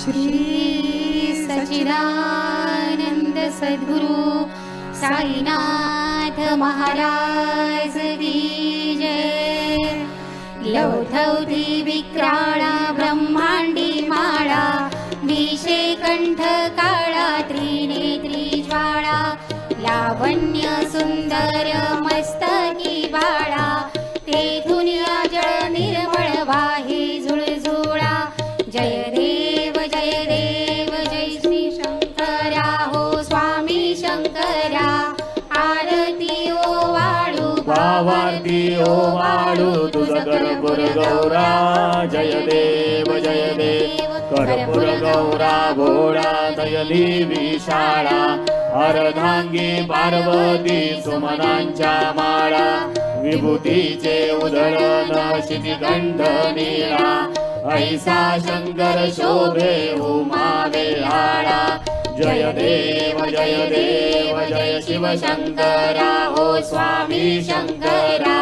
श्री सच्चिदानंद सद्गुरु साईनाथ महाराज की जय। लौथौती विक्राळा ब्रह्मांडी माळा, विषे कंठ काळा त्रिनेत्री ज्वाळा, लावण्य सुंदर मस्तकी बाळा, तेथून जळ निर्मळ वाहे झुळझुळा। जय देव जय देव जय श्री शंकरा हो स्वामी शंकरा। आरती ओ वाळू भावारती ओ वाळू तुझं कर्पूर गौरा। जय देव कर्पूर गौरा भोळा दयली विशाळा। अर्धांगी पार्वती सुमनांच्या माळा, विभूतीचे उधळण शितिकंठ नीळा। ऐसा शंकर शोभे उमा वेहाळा। जय देव जय शिव शंकरा हो स्वामी शंकरा।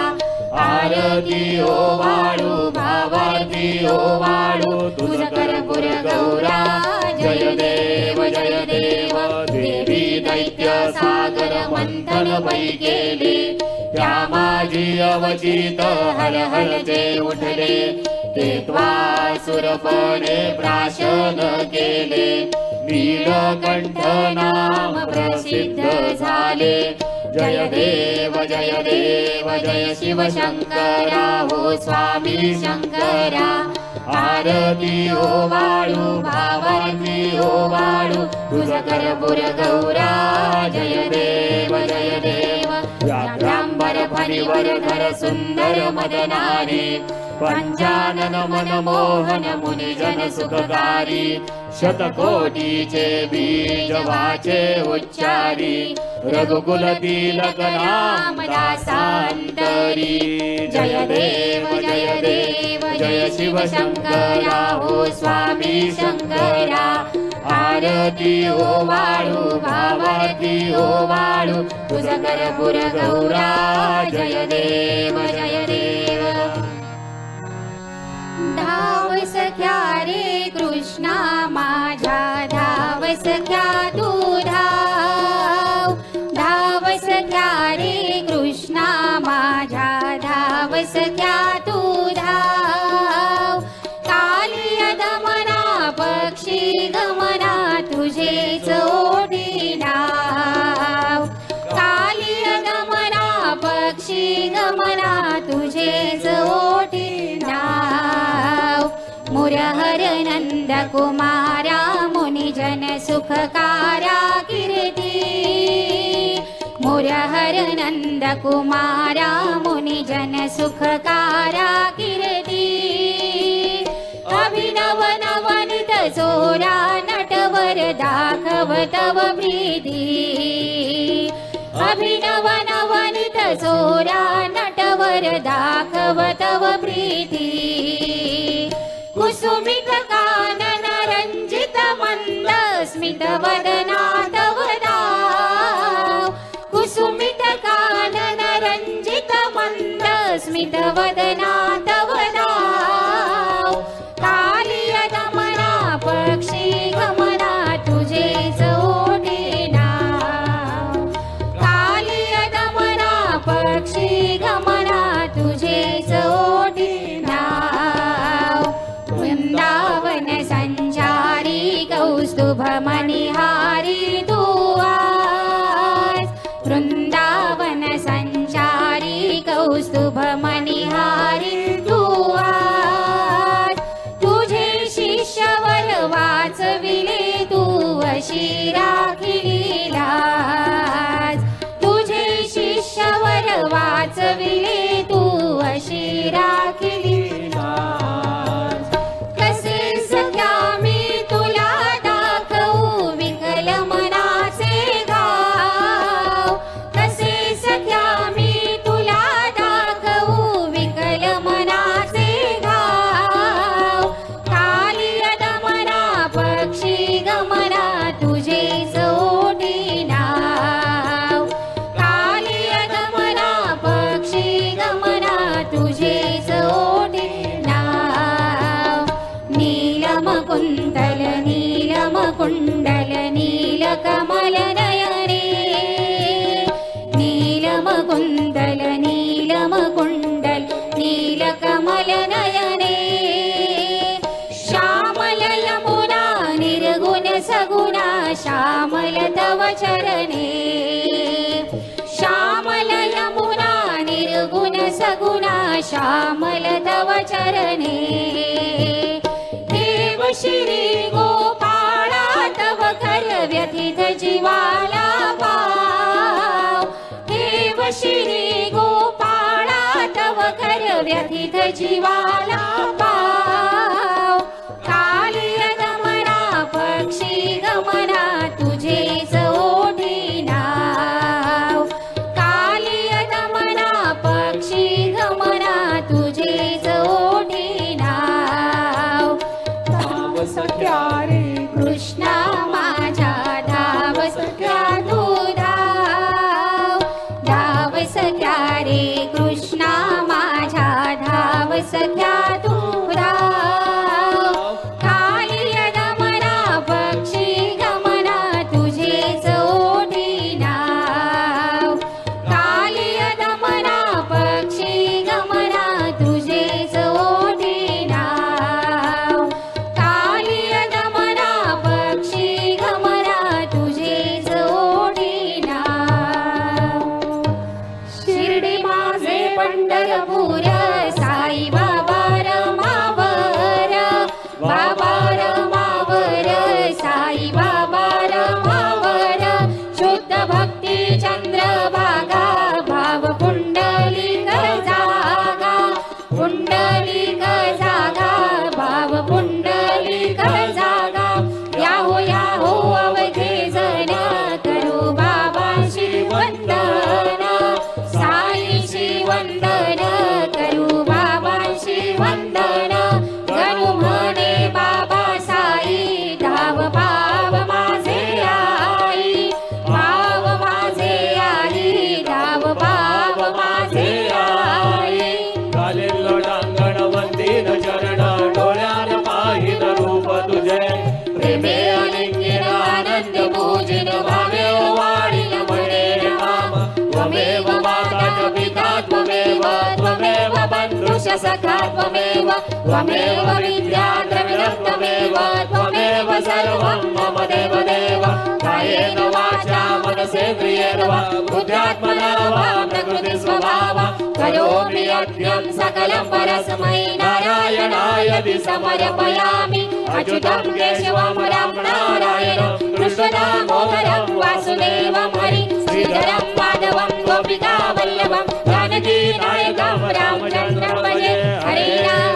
आरती ओ वाळू भावारती ओ वाळू तुझं कर्पूर गौरा। जय देव देवी दैत्य सागर मंथन पै केले, त्या माझी अवचित हल हल जे उठले। ते त्वासुरपणे प्राशन केले, नीलकंठ नाम प्रसिद्ध झाले। जय देव जय शिव शंकरा हो स्वामी शंकरा। आरती ओ वाळू भावारती ओ वाळू तुझं कर्पूर गौरा। जय देव व्याघ्रांबर फणीवर धर सुंदर मदनारी, पंचानन मनमोहन मुनिजन सुखकारी। शतकोटीचे बीज वाचे उच्चारी, रघुकुल तिलक नाम दासांतरी। जय देव जय शिव शंकरा हो स्वामी शंकरा। आरती ओ वाळू भावारती ओ वाळू तुझं कर्पूर गौरा। जय देव धाव सख्या रे कृष्णा माझ्या, धाव सख्या तू धाव। धाव सख्या रे कृष्णा माझ्या, धाव सख्या तू धाव। कालिय दमना पक्षी गमना तुझेच ओढी नाव। कालिय दमना पक्षी गमना तुझेच ओढी नाव। मुरहर नंद कुमारा मुनिजन सुखकारा कीर्ती। मुरहर नंद कुमारा मुनिजन सुखकारा कीर्ती। अभिनव नवनित चोरा नटवर दाखव तव प्रीती। अभिनव नवनित चोरा नटवर दाखव तव प्रीती। कुसुमित कानन रंजित मंद स्मित वदना तव नाव। कुसुमित कानन रंजित मंद स्मित वदना तव नाव। कालिय दमना पक्षी गमना तुझेच ओढे नाव। कालिय दमना पक्षी गमना तुझेच ओढे नाव। वृंदावन संचारी कौस्तुभ मणिहारी तू आज। वृंदावन संचारी कौस्तुभ मणिहारी नीलकमलनयने नीलमकुन्दल नीलमकुण्डल नीलकमलनयने श्यामल यमुना निर्गुण सगुणा श्यामल तव चरणे श्यामल यमुना निर्गुण सगुणा श्यामल तव चरणे देव श्री गोपाळा तव कर व्यथित जीवाला पाव देव श्री गोपाळा तव कर व्यथित जीवाला पाव कालिय गमना पक्षी गमना तुझेच ओढी नाव कालिय गमना पक्षी गमना तुझेच ओढी नाव धाव सख्या रे कृष्णा माझ्या धाव सख्या तू धाव धाव सख्या रे कृष्णा माझ्या धाव सख्या तू धाव कालिय गमना पक्षी गमना तुझेच ओढी नाव कालिय गमना पक्षी गमना तुझेच ओढी नाव कालिय गमना पक्षी गमना तुझेच ओढी नाव शिर्डी माझे पंढरपूर साई बाबा रमावर बाबा रमावर साई बाबा रमावर शुद्ध भक्ती चंद्रभागा भाव पुंडलिक जागा पुंडलिक जागा भाव पुंडलिक जागा याहो अवघे जन करू बाबांशी वंदन साईची वंदन करू बाबांशी वंदन गणू म्हणे बाबा साई धाव भाव माझे आई भाव माझे आई धाव भाव माझे आई चालेल लोटांगण वंदीन चरण डोळ्यान पाहिन रूप तुझे प्रेमे अलिंगिन आनंद पूजिन भावे वाढीन म्हणे राम त्वमेव माता च पिता त्वमेव त्वमेव बन्धुश्च सखा त्वमेव त्वमेव विद्या द्रविणं त्वमेव त्वमेव सर्वं मम देव देव कायेन वाचा मनसेन्द्रियेण वा बुद्ध्यात्मना वा प्रकृति स्वभाव करोमि यज्ञं सकलं परस्मै नारायणाय समर्पयामि अच्युतं केशवं राम नारायणं कृष्णदामोदरं वासुदेवं हरि श्रीधरं माधवं गोपिका वल्लभं जानकी नायकं रामचन्द्रं भजे हरे राम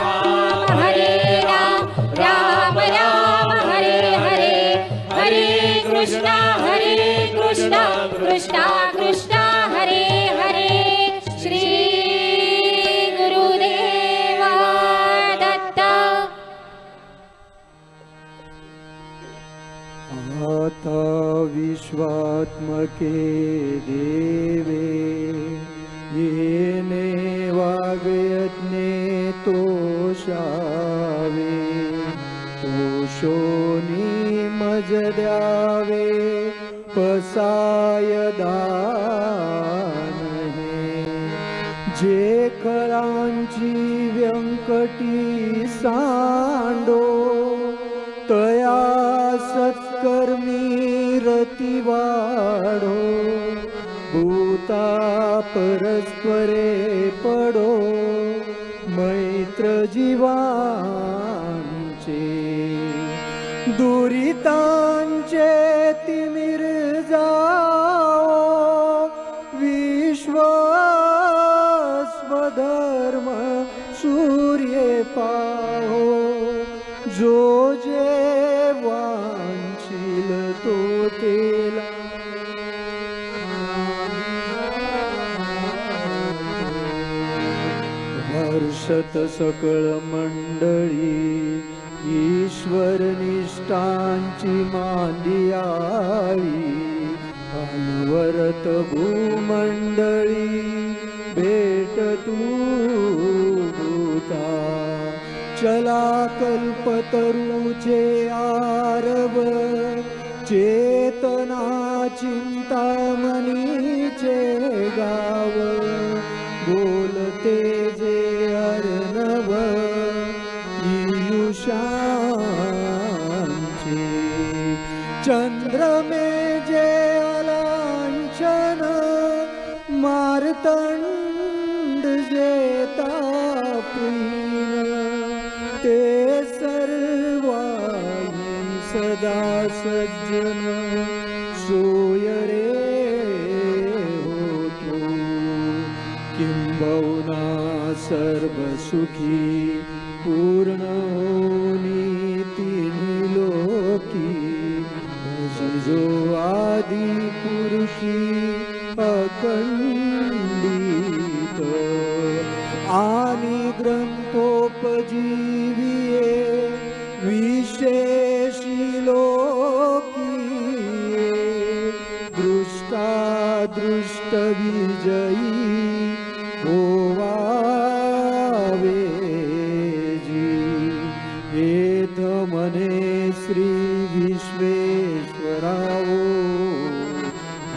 राम राम हरे हरे हरे कृष्णा कृष्णा कृष्णा हरे हरे श्री गुरुदेव दत्त अथ विश्वात्मके देवे येने वागयज्ञे तोषावे तोषोनी मज द्यावे पसाय दानहे जे खळांची व्यंकटी सांडो तया सत्कर्मी रती वाढो भूता परस्परे पडो मैत्र जीवांचे दुरितांचे तिमिर जाओ विश्व स्वधर्म सूर्य पाहो जो जे वांछिल तो तेला हर्षत सकळ मंडळी ईश्वर निष्ठांची मांदियाळी अनवरत भूमंडळी भेट तू भूता चला कल्पतरूचे आरव चेतना चिंतामणीचे गाव बोलते जे अर्णव पीयूषांचे चंद्रमे जे अलांछन मार्तंड जे तापीन ते सर्वाई सदा सज्जन सोय रे होतो किंबहुना सर्व सुखी पूर्ण होनी तिन्ही लोकी जो आदि पुरुषी अखंडित आणि ग्रंथोपजीविये विशेषी लोकीये दृष्टादृष्ट विजयी होवावे जी हेत मने श्री विश्वेश्वरावो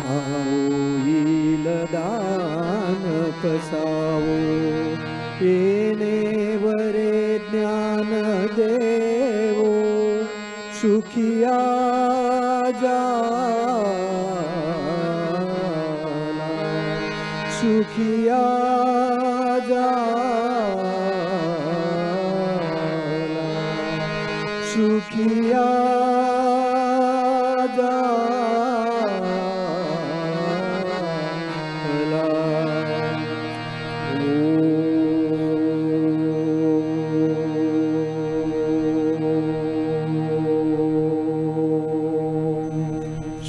होईल दान कसावो येणे वरे ज्ञान देवो सुखिया जाला सुखिया जाला सुखिया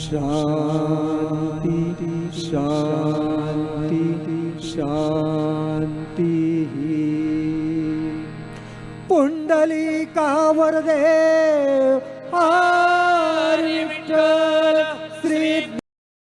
शांति शांति शांति पुंडलिका वरदे हरी विठ्ठल